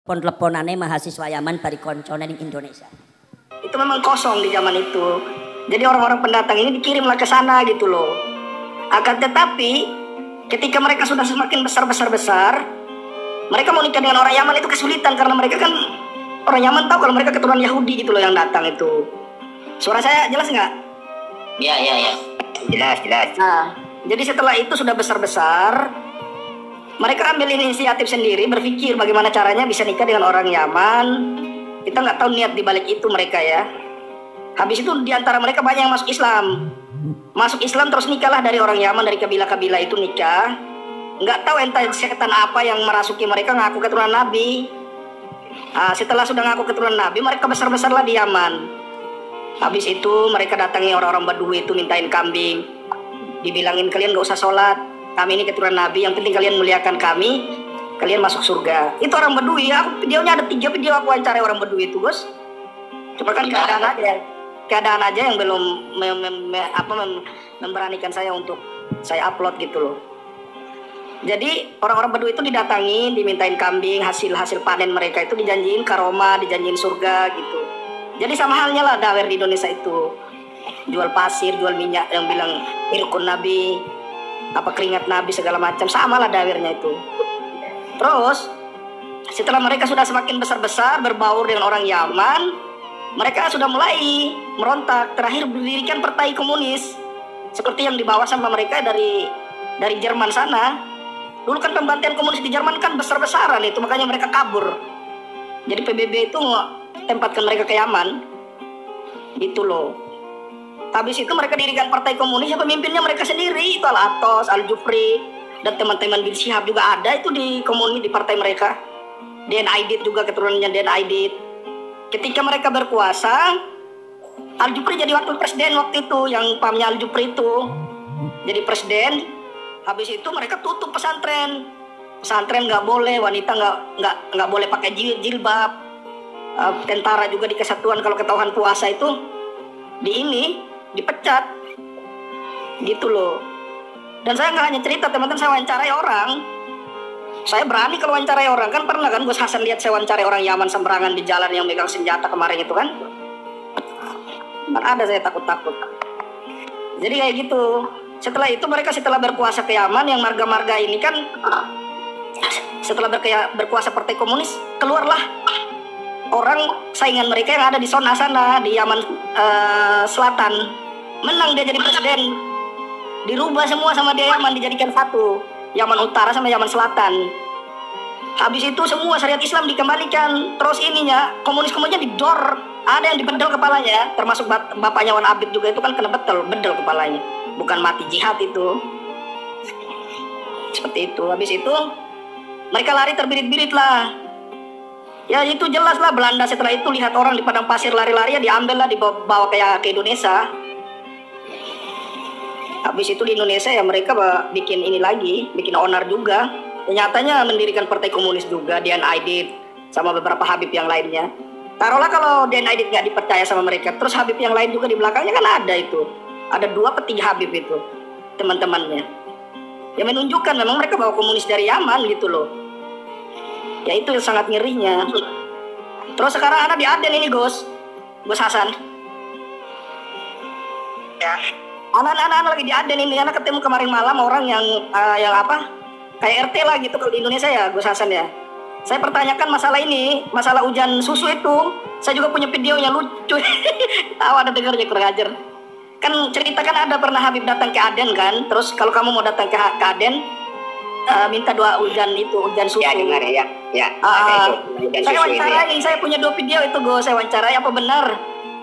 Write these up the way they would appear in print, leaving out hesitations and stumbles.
telepon-teleponane mahasiswa Yaman bari koncone ning Indonesia. Itu memang kosong di zaman itu. Jadi orang-orang pendatang ini dikirimlah ke sana gitu loh. Akan tetapi ketika mereka sudah semakin besar, mereka mau nikah dengan orang Yaman itu kesulitan karena mereka kan orang Yaman tahu kalau mereka keturunan Yahudi gitu loh yang datang itu. Suara saya jelas nggak? Iya. Jelas. Nah, jadi setelah itu sudah besar, mereka ambil inisiatif sendiri, berpikir bagaimana caranya bisa nikah dengan orang Yaman. Kita nggak tahu niat dibalik itu mereka ya. Habis itu diantara mereka banyak yang masuk Islam. Masuk Islam terus nikahlah dari orang Yaman, dari kabilah-kabilah itu nikah. Nggak tahu entah setan apa yang merasuki mereka ngaku keturunan Nabi. Nah, setelah sudah ngaku keturunan Nabi, mereka besar-besarlah di Yaman. Habis itu mereka datangi orang-orang Badui itu mintain kambing. Dibilangin kalian nggak usah sholat. Kami ini keturunan Nabi, yang penting kalian muliakan kami. Kalian masuk surga. Itu orang Badui. Videonya ada 3 video aku wawancara orang Badui itu, Gus. Cuma kan keadaan aja yang belum memberanikan saya untuk saya upload gitu loh. Jadi orang-orang Badui itu didatangi, dimintain kambing, hasil panen mereka itu dijanjiin karomah, dijanjiin surga gitu. Jadi sama halnya lah dawer di Indonesia itu. Jual pasir, jual minyak yang bilang irkun Nabi, apa keringat Nabi segala macam, sama lah dawernya itu. Terus setelah mereka sudah semakin besar berbaur dengan orang Yaman, mereka sudah mulai merontak. Terakhir berdirikan partai komunis seperti yang dibawa sama mereka dari Jerman sana. Dulu kan pembantian komunis di Jerman kan besar-besaran itu, makanya mereka kabur. Jadi PBB itu tempatkan mereka ke Yaman gitu loh. Habis itu mereka dirikan partai komunis, ya pemimpinnya mereka sendiri, itu Al-Atos, Al-Jufri, dan teman-teman bin Syihab juga ada itu di komunis, di partai mereka. Den Aidit juga keturunannya Den Aidit. Ketika mereka berkuasa, Al-Jufri jadi wakil presiden waktu itu, yang pahamnya Al-Jufri itu jadi presiden. Habis itu mereka tutup pesantren nggak boleh, wanita nggak boleh pakai jilbab, tentara juga di kesatuan kalau ketahuan puasa itu dipecat gitu loh. Dan saya nggak hanya cerita, teman-teman, saya wawancarai orang. Saya berani kalau wawancarai orang, kan pernah kan Gus Hasan lihat saya wawancarai orang Yaman sembarangan di jalan yang megang senjata kemarin itu kan ada saya takut. Jadi kayak gitu. Setelah itu mereka setelah berkuasa ke Yaman, yang marga-marga ini kan setelah berkuasa partai komunis, keluarlah orang saingan mereka yang ada di zona sana di Yaman Selatan, menang dia jadi presiden. Dirubah semua sama dia, Yaman dijadikan satu, Yaman Utara sama Yaman Selatan. Habis itu semua syariat Islam dikembalikan. Terus ininya komunis-komunisnya didor, ada yang dibedel kepalanya, termasuk bapaknya Wan Abid juga itu kan kena bedel kepalanya, bukan mati jihad itu. Seperti itu. Habis itu mereka lari terbirit-birit lah. Ya itu jelas lah, Belanda setelah itu lihat orang di padang pasir lari-lari, ya diambil lah, dibawa ke Indonesia. Habis itu di Indonesia ya mereka bikin ini lagi, bikin onar juga. Nyatanya mendirikan partai komunis juga, Den Aidit sama beberapa Habib yang lainnya. Taruhlah kalau Den Aidit nggak dipercaya sama mereka, terus Habib yang lain juga di belakangnya kan ada itu. Ada 2 atau 3 Habib itu, teman-temannya. Ya menunjukkan memang mereka bawa komunis dari Yaman gitu loh. Ya itu yang sangat ngerinya. Terus sekarang anak di Aden ini Gus Hasan. Ya. Anak-anak lagi di Aden ini, anak ketemu kemarin malam orang yang apa? Kayak RT lah gitu kalau di Indonesia ya Gus Hasan ya. Saya pertanyakan masalah ini, masalah hujan susu itu. Saya juga punya videonya lucu. Tahu ada dengarnya kurang ajar. Kan ceritakan ada pernah Habib datang ke Aden kan. Terus kalau kamu mau datang ke Aden, minta doa hujan susu. Ya dengar ya. Saya wawancarai, saya punya 2 video itu Gus. Saya wawancarai apa benar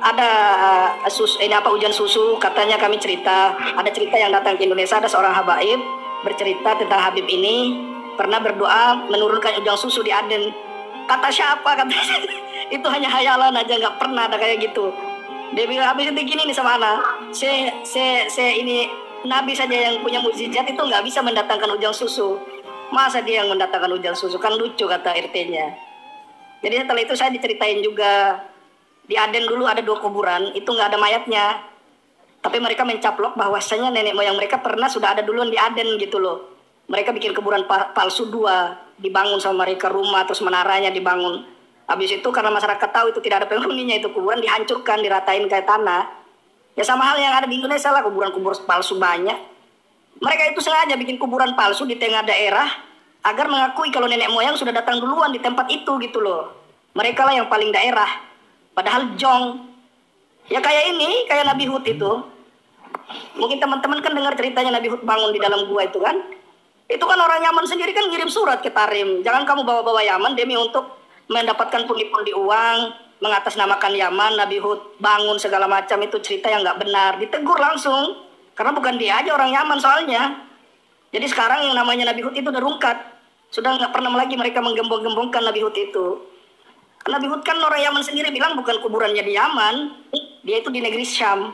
ada hujan susu. Katanya kami cerita, ada cerita yang datang ke Indonesia, ada seorang habaib bercerita tentang Habib ini pernah berdoa menurunkan hujan susu di Aden. Kata siapa? Kata itu hanya hayalan aja, nggak pernah ada kayak gitu. Dia bilang habis itu gini nih sama anak, saya ini Nabi saja yang punya mukjizat itu nggak bisa mendatangkan hujan susu. Masa dia yang mendatangkan hujan susu? Kan lucu kata RT-nya. Jadi setelah itu saya diceritain juga di Aden dulu ada 2 kuburan, itu nggak ada mayatnya. Tapi mereka mencaplok bahwasanya nenek moyang mereka pernah sudah ada duluan di Aden gitu loh. Mereka bikin kuburan palsu 2, dibangun sama mereka rumah, terus menaranya dibangun. Habis itu karena masyarakat tahu itu tidak ada penghuninya, itu kuburan dihancurkan, diratain kayak tanah. Ya sama hal yang ada di Indonesia lah, kuburan-kuburan palsu banyak. Mereka itu sengaja bikin kuburan palsu di tengah daerah agar mengakui kalau nenek moyang sudah datang duluan di tempat itu gitu loh. Mereka lah yang paling daerah. Padahal jong. Ya kayak ini, kayak Nabi Hud itu. Mungkin teman-teman kan dengar ceritanya Nabi Hud bangun di dalam gua itu kan. Itu kan orang Yaman sendiri kan ngirim surat ke Tarim. Jangan kamu bawa-bawa Yaman demi untuk mendapatkan pundi-pundi uang, mengatasnamakan Yaman. Nabi Hud bangun segala macam, itu cerita yang nggak benar. Ditegur langsung. Karena bukan dia aja orang Yaman soalnya. Jadi sekarang yang namanya Nabi Hud itu udah rungkat. Sudah nggak pernah lagi mereka menggembong-gembongkan Nabi Hud itu. Nabi Hud kan orang Yaman sendiri bilang bukan kuburannya di Yaman, dia itu di negeri Syam.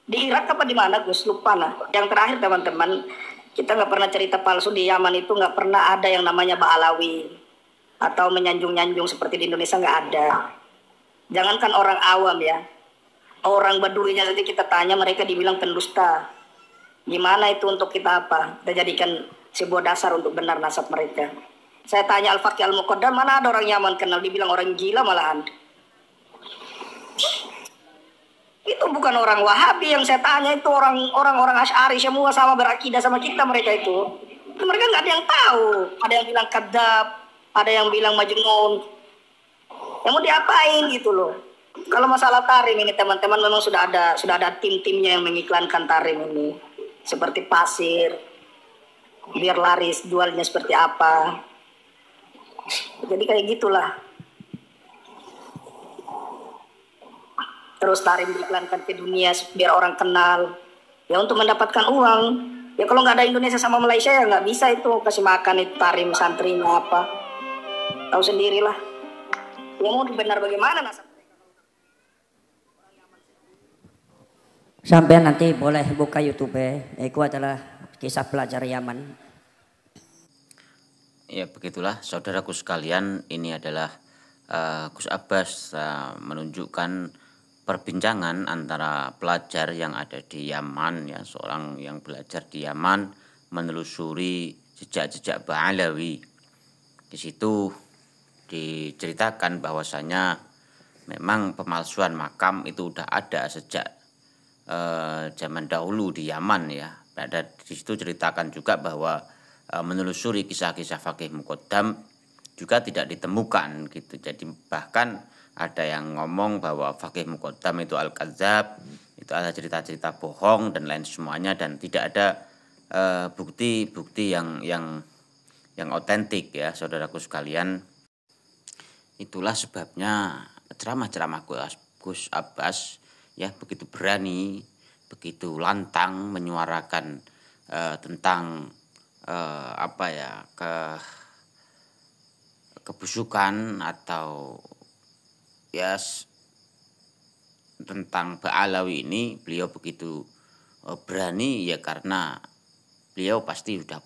Di Irak apa di mana Gus? Lupa lah. Yang terakhir teman-teman, kita nggak pernah cerita palsu di Yaman itu, nggak pernah ada yang namanya Ba'alawi atau menyanjung-nyanjung seperti di Indonesia, nggak ada. Jangankan orang awam ya, orang Baduinya saja kita tanya mereka dibilang pendusta. Gimana itu untuk kita apa? Kita jadikan sebuah dasar untuk benar nasab mereka. Saya tanya Al-Faqih Al-Muqaddam, mana ada orang Yaman kenal, dibilang orang gila malahan. Itu bukan orang Wahabi yang saya tanya, itu orang Asy'ari semua sama berakidah sama kita mereka itu. Mereka nggak ada yang tahu. Ada yang bilang kadzab, ada yang bilang majnun. Yang mau diapain gitu loh. Kalau masalah Tarim ini teman-teman memang sudah ada tim-timnya yang mengiklankan Tarim ini. Seperti pasir, biar laris, jualnya seperti apa. Jadi kayak gitulah. Terus Tarim diiklankan ke dunia biar orang kenal. Ya untuk mendapatkan uang. Ya kalau nggak ada Indonesia sama Malaysia ya nggak bisa itu kasih makan itu Tarim santrinya apa. Tahu sendirilah. Ya mau benar bagaimana nasab. Sampai nanti boleh buka YouTube. Itu adalah kisah pelajar Yaman. Ya begitulah saudaraku sekalian, ini adalah Gus Abbas menunjukkan perbincangan antara pelajar yang ada di Yaman, ya, seorang yang belajar di Yaman menelusuri jejak-jejak Ba'alawi. Di situ diceritakan bahwasanya memang pemalsuan makam itu udah ada sejak zaman dahulu di Yaman, ya. Ada di situ ceritakan juga bahwa menelusuri kisah-kisah Faqih Muqaddam juga tidak ditemukan gitu. Jadi bahkan ada yang ngomong bahwa Faqih Muqaddam itu al-kadzab, itu ada cerita-cerita bohong dan lain semuanya, dan tidak ada bukti-bukti yang otentik, ya saudaraku sekalian. Itulah sebabnya ceramah-ceramah Gus Abbas ya begitu berani, begitu lantang menyuarakan tentang kebusukan atau ya tentang Ba'alawi ini. Beliau begitu berani ya karena beliau pasti sudah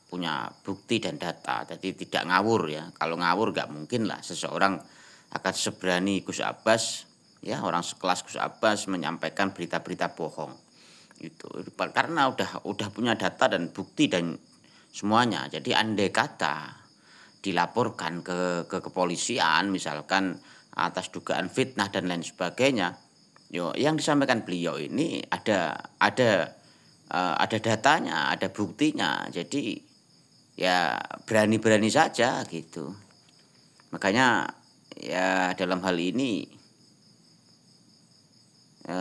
punya bukti dan data, jadi tidak ngawur, ya. Kalau ngawur nggak mungkin lah seseorang akan seberani Gus Abbas, ya, orang sekelas Gus Abbas menyampaikan berita-berita bohong itu, karena udah punya data dan bukti dan semuanya. Jadi andai kata dilaporkan ke kepolisian misalkan atas dugaan fitnah dan lain sebagainya, yang disampaikan beliau ini ada datanya, ada buktinya. Jadi ya berani-berani saja gitu. Makanya ya dalam hal ini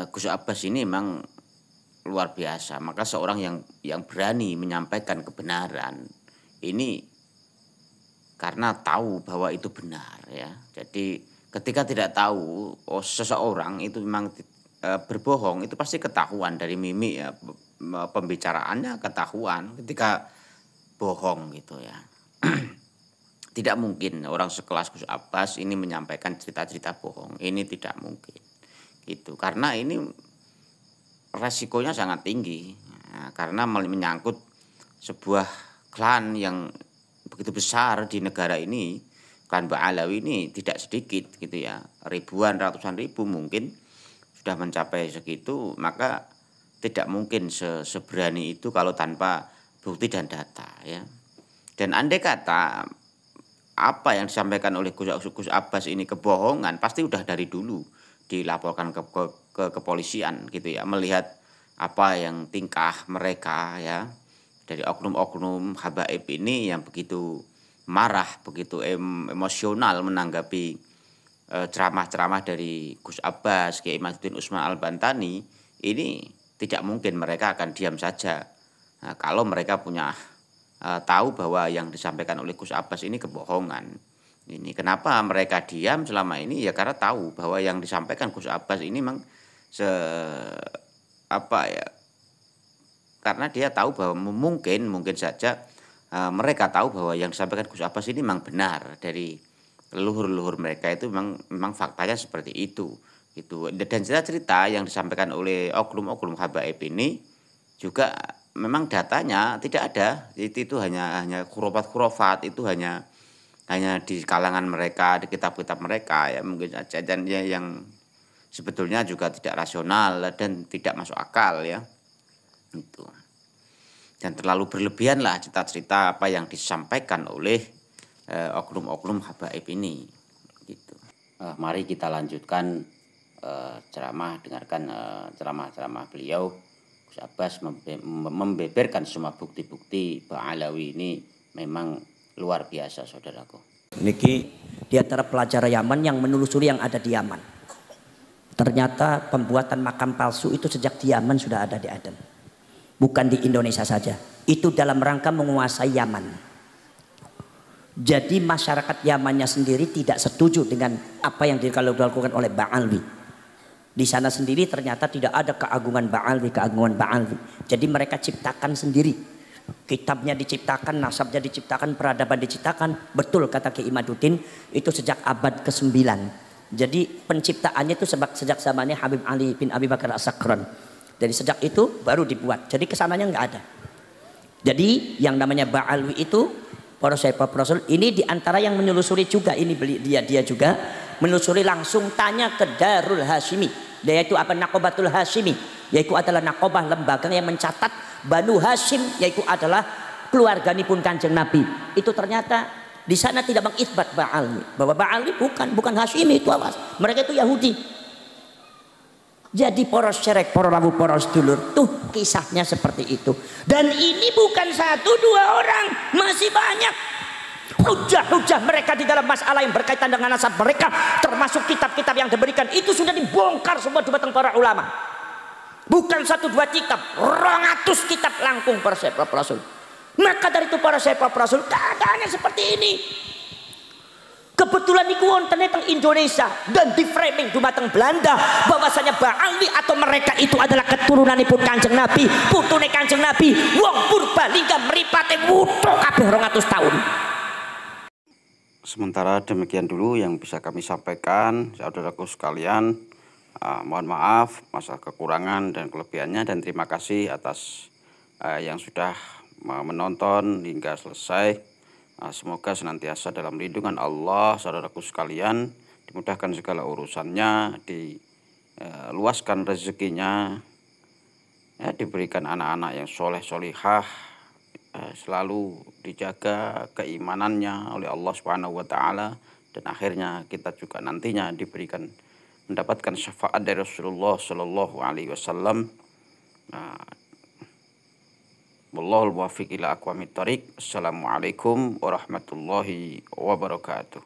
Gus Abbas ini memang luar biasa. Maka seorang yang berani menyampaikan kebenaran ini karena tahu bahwa itu benar, ya. Jadi ketika tidak tahu seseorang itu memang berbohong, itu pasti ketahuan dari mimik, ya, pembicaraannya ketahuan ketika bohong gitu, ya. Tidak mungkin orang sekelas Gus Abbas ini menyampaikan cerita-cerita bohong. Ini tidak mungkin gitu, karena ini resikonya sangat tinggi, ya, karena menyangkut sebuah klan yang begitu besar di negara ini. Klan Ba'alawi ini tidak sedikit gitu, ya, ribuan, ratusan ribu mungkin sudah mencapai segitu. Maka tidak mungkin seberani itu kalau tanpa bukti dan data ya. Dan andai kata apa yang disampaikan oleh Gus Abbas ini kebohongan, pasti udah dari dulu dilaporkan ke kepolisian gitu ya, melihat apa yang tingkah mereka ya dari oknum-oknum habaib ini yang begitu marah, begitu emosional menanggapi ceramah-ceramah dari Gus Abbas, Kiai Imaduddin Usman Al-Bantani, ini tidak mungkin mereka akan diam saja. Nah, kalau mereka punya tahu bahwa yang disampaikan oleh Gus Abbas ini kebohongan. Ini kenapa mereka diam selama ini ya karena tahu bahwa yang disampaikan Gus Abbas ini memang karena dia tahu bahwa mungkin saja mereka tahu bahwa yang disampaikan Gus Abbas ini memang benar dari leluhur-leluhur mereka itu memang faktanya seperti itu gitu. Dan cerita yang disampaikan oleh oknum-oknum habaib ini juga memang datanya tidak ada, itu hanya khurafat, itu hanya di kalangan mereka, di kitab-kitab mereka ya mungkin saja, dan ya yang sebetulnya juga tidak rasional dan tidak masuk akal ya itu. Dan terlalu berlebihan lah cerita-cerita apa yang disampaikan oleh oknum-oknum habaib ini gitu. Mari kita lanjutkan dengarkan ceramah-ceramah beliau. Gus Abbas membeberkan semua bukti-bukti Ba'alawi ini memang luar biasa, saudaraku. Niki di antara pelajar Yaman yang menelusuri yang ada di Yaman. Ternyata pembuatan makam palsu itu sejak di Yaman sudah ada di Aden. Bukan di Indonesia saja. Itu dalam rangka menguasai Yaman. Jadi masyarakat Yamannya sendiri tidak setuju dengan apa yang dilakukan oleh Ba'alwi. Di sana sendiri ternyata tidak ada keagungan Ba'alwi. Jadi mereka ciptakan sendiri. Kitabnya diciptakan, nasabnya diciptakan, peradaban diciptakan. Betul kata Kiai Imaduddin, itu sejak abad ke-9. Jadi penciptaannya itu sejak zamannya Habib Ali bin Abi Bakar As-Sakran. Dari sejak itu baru dibuat. Jadi kesananya nggak ada. Jadi yang namanya Ba'alwi itu para Rasul ini diantara yang menelusuri juga, ini dia juga menelusuri langsung, tanya ke Darul Hashimi, yaitu apa, Naqobatul Hashimi, yaitu adalah Naqobah, lembaga yang mencatat Banu Hashim, yaitu adalah keluarganipun Kanjeng Nabi. Itu ternyata di sana tidak mengisbat Ba'alwi, bahwa Ba'alwi bukan Hashimi, itu awas, mereka itu Yahudi. Jadi poros cerek, poros rabu, poros dulur, tuh kisahnya seperti itu. Dan ini bukan 1-2 orang, masih banyak. Hujah-hujah mereka di dalam masalah yang berkaitan dengan nasab mereka, termasuk kitab-kitab yang diberikan, itu sudah dibongkar semua di batang para ulama. Bukan 1-2 kitab, 200 kitab langkung para sahabat Rasul. Maka dari itu para sahabat Rasul keadaannya seperti ini. Kebetulan iku wonten teng Indonesia dan di framing dumateng Belanda bahwasanya Ba'alwi atau mereka itu adalah keturunanipun Kanjeng Nabi, putune Kanjeng Nabi, wong Purbalingga mripate wuthuk kabeh 200 tahun. Sementara demikian dulu yang bisa kami sampaikan, saudaraku sekalian. Mohon maaf masalah kekurangan dan kelebihannya, dan terima kasih atas yang sudah menonton hingga selesai. Semoga senantiasa dalam lindungan Allah, saudaraku sekalian, dimudahkan segala urusannya, diluaskan rezekinya, ya, diberikan anak-anak yang soleh solihah, selalu dijaga keimanannya oleh Allah Subhanahu wa Ta'ala, dan akhirnya kita juga nantinya mendapatkan syafaat dari Rasulullah Sallallahu Alaihi Wasallam. Wallahul muwaffiq ila aqwamit thoriq. Assalamualaikum warahmatullahi wabarakatuh.